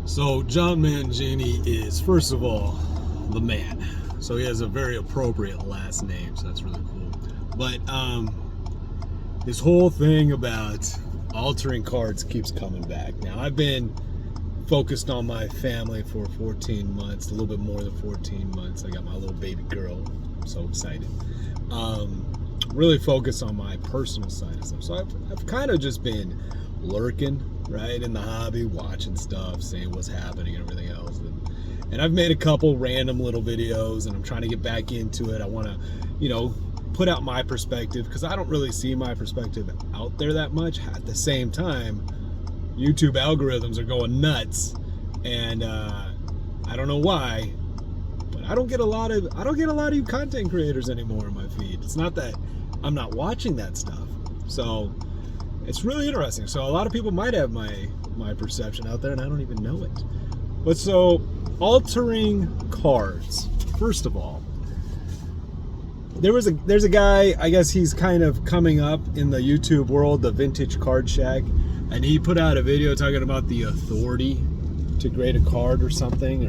So John Mangini is, first of all, the man. So he has a very appropriate last name, so that's really cool. But this whole thing about altering cards keeps coming back. Now, I've been focused on my family for 14 months, a little bit more than 14 months. I got my little baby girl. I'm so excited. Really focused on my personal side of stuff. So I've kind of just been lurking, right, in the hobby, watching stuff, seeing what's happening and everything else. And I've made a couple random little videos, and I'm trying to get back into it. I want to, put out my perspective, because I don't really see my perspective out there that much. At the same time, YouTube algorithms are going nuts, and I don't know why, but I don't get a lot of you content creators anymore in my feed. It's not that I'm not watching that stuff. So it's really interesting. So a lot of people might have my perception out there, and I don't even know it. But so, altering cards. First of all, there's a guy, I guess he's kind of coming up in the YouTube world, the Vintage Card Shack, and he put out a video talking about the authority to grade a card or something,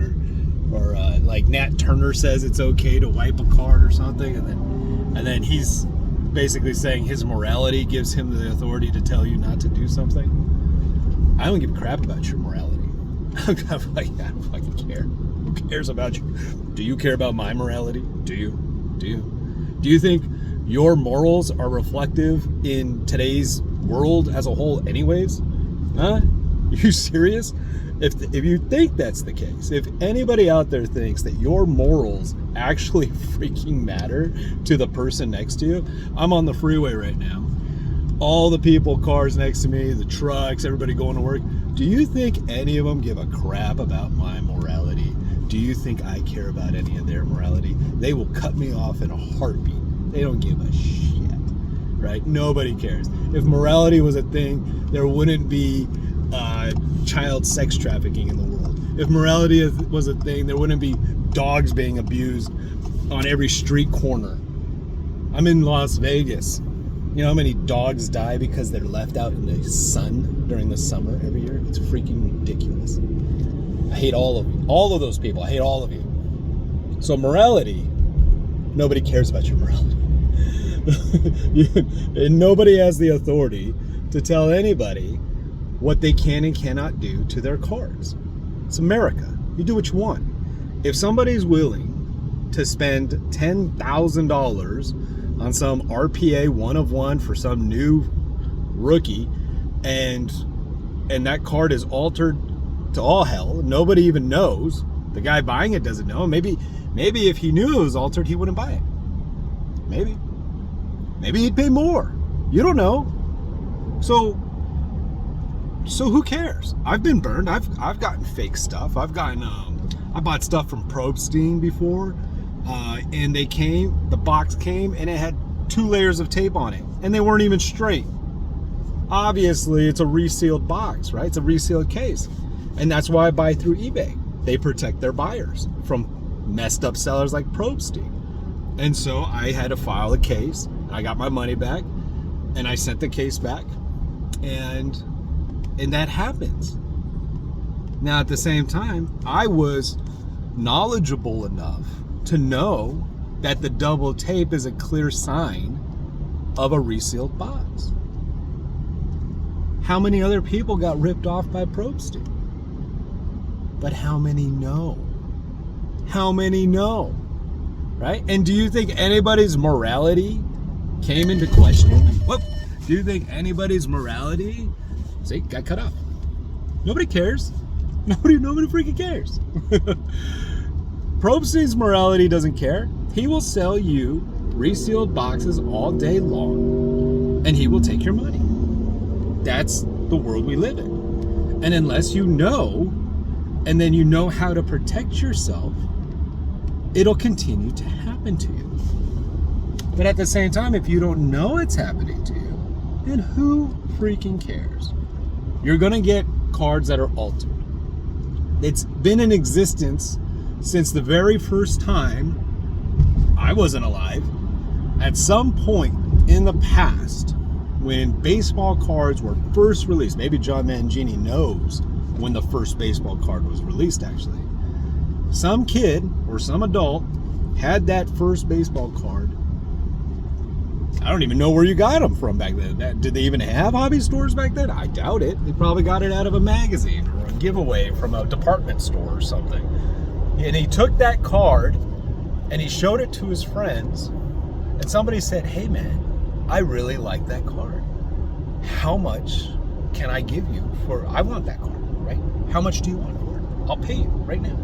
or like Nat Turner says it's okay to wipe a card or something, and then he's basically saying his morality gives him the authority to tell you not to do something. I don't give a crap about your morality. I don't fucking care. Who cares about you? Do you care about my morality? Do you? Do you think your morals are reflective in today's world as a whole anyways? Huh? You serious? If you think that's the case, if anybody out there thinks that your morals actually freaking matter to the person next to you, I'm on the freeway right now. All the people, cars next to me, the trucks, everybody going to work. Do you think any of them give a crap about my morality? Do you think I care about any of their morality? They will cut me off in a heartbeat. They don't give a shit, right? Nobody cares. If morality was a thing, there wouldn't be child sex trafficking in the world. If morality was a thing, there wouldn't be dogs being abused on every street corner. I'm in Las Vegas. You know how many dogs die because they're left out in the sun during the summer every year? It's freaking ridiculous. I hate all of you. All of those people. I hate all of you. So morality, nobody cares about your morality. And nobody has the authority to tell anybody what they can and cannot do to their cards. It's America. You do what you want. If somebody's willing to spend $10,000 on some RPA 1-of-1 for some new rookie, and that card is altered to all hell, nobody even knows, the guy buying it doesn't know, maybe if he knew it was altered, he wouldn't buy it. Maybe he'd pay more. You don't know. So who cares? I've been burned. I've gotten fake stuff. I've gotten I bought stuff from Probstein before, and the box came and it had 2 layers of tape on it, and they weren't even straight. Obviously, it's a resealed box, right? It's a resealed case. And that's why I buy through eBay. They protect their buyers from messed up sellers like Probstein. And so I had to file a case. I got my money back, and I sent the case back, and that happens. Now, at the same time, I was knowledgeable enough to know that the double tape is a clear sign of a resealed box. How many other people got ripped off by Probstein? But how many know? How many know? Right? And do you think anybody's morality came into question? What? Do you think anybody's morality, see, got cut off? Nobody cares. Nobody freaking cares. Probstein's morality doesn't care. He will sell you resealed boxes all day long, and he will take your money. That's the world we live in. And unless you know, and then you know how to protect yourself, it'll continue to happen to you. But at the same time, if you don't know it's happening to you, then who freaking cares? You're gonna get cards that are altered. It's been in existence since the very first time I wasn't alive. At some point in the past, when baseball cards were first released, maybe John Mangini knows when the first baseball card was released, actually. Some kid or some adult had that first baseball card. I don't even know where you got them from back then. Did they even have hobby stores back then? I doubt it. They probably got it out of a magazine or a giveaway from a department store or something. And he took that card and he showed it to his friends. And somebody said, hey man, I really like that card. How much can I give you for, I want that card, right? How much do you want for it? I'll pay you right now.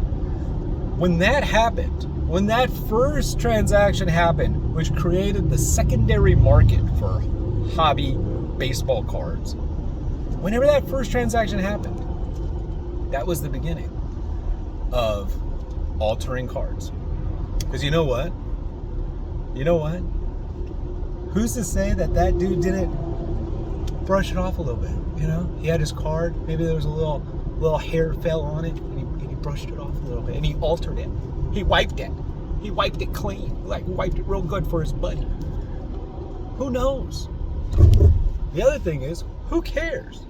When that happened, when that first transaction happened, which created the secondary market for hobby baseball cards, whenever that first transaction happened, that was the beginning of altering cards. Because you know what? Who's to say that that dude didn't brush it off a little bit? You know, he had his card. Maybe there was a little hair fell on it, and he brushed it off a little bit, and he altered it. He wiped it. He wiped it clean, like wiped it real good for his buddy. Who knows? The other thing is, who cares?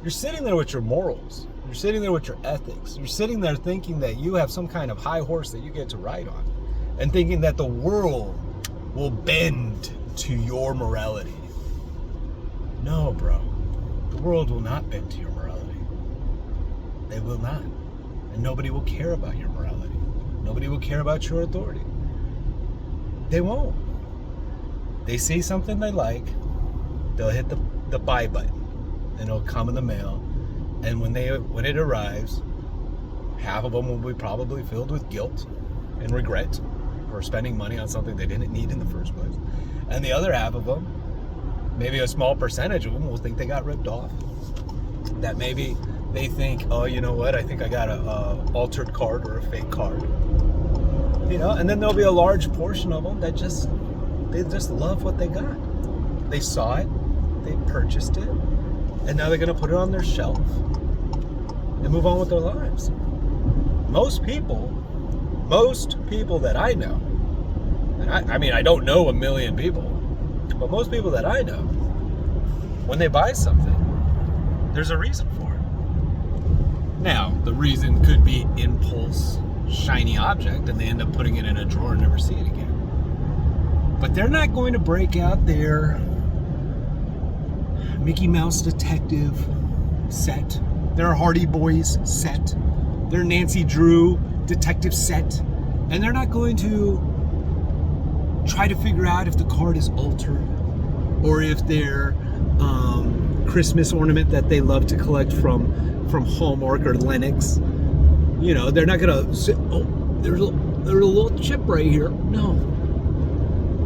You're sitting there with your morals. You're sitting there with your ethics. You're sitting there thinking that you have some kind of high horse that you get to ride on, and thinking that the world will bend to your morality. No, bro. The world will not bend to your morality. They will not. And nobody will care about your morality. Nobody will care about your authority. They won't. They see something they like, they'll hit the buy button, and it'll come in the mail. And when it arrives, half of them will be probably filled with guilt and regret for spending money on something they didn't need in the first place. And the other half of them, maybe a small percentage of them, will think they got ripped off. That maybe they think, oh, you know what, I think I got a altered card or a fake card. You know, and then there'll be a large portion of them that they just love what they got. They saw it, they purchased it, and now they're going to put it on their shelf and move on with their lives. Most people that I know, and I mean, I don't know a million people, but most people that I know, when they buy something, there's a reason for it. Now, the reason could be impulse, shiny object, and they end up putting it in a drawer and never see it again. But they're not going to break out their Mickey Mouse Detective set, their Hardy Boys set, their Nancy Drew Detective set, and they're not going to try to figure out if the card is altered or if their Christmas ornament that they love to collect from Hallmark or Lennox, you know, they're not gonna say, oh, there's a little chip right here. No,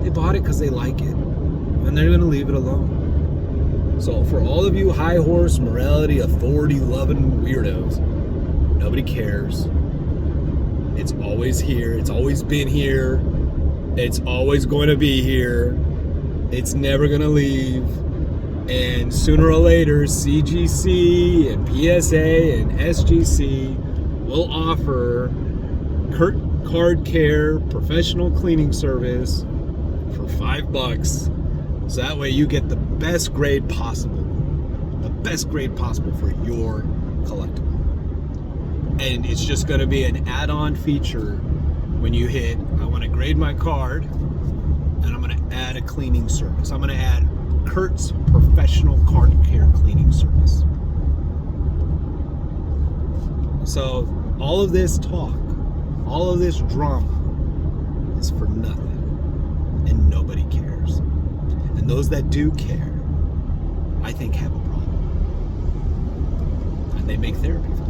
they bought it because they like it, and they're gonna leave it alone. So for all of you high horse, morality, authority loving weirdos, nobody cares. It's always here. It's always been here. It's always going to be here. It's never going to leave. And sooner or later, CGC and PSA and SGC will offer Card Care professional cleaning service for $5. So that way you get the best grade possible. The best grade possible for your collectible. And it's just going to be an add-on feature when you hit, I want to grade my card, and I'm going to add a cleaning service. I'm going to add Kurt's professional card care cleaning service. So all of this talk, all of this drama is for nothing, and nobody cares. And those that do care, I think, have a problem. And they make therapy for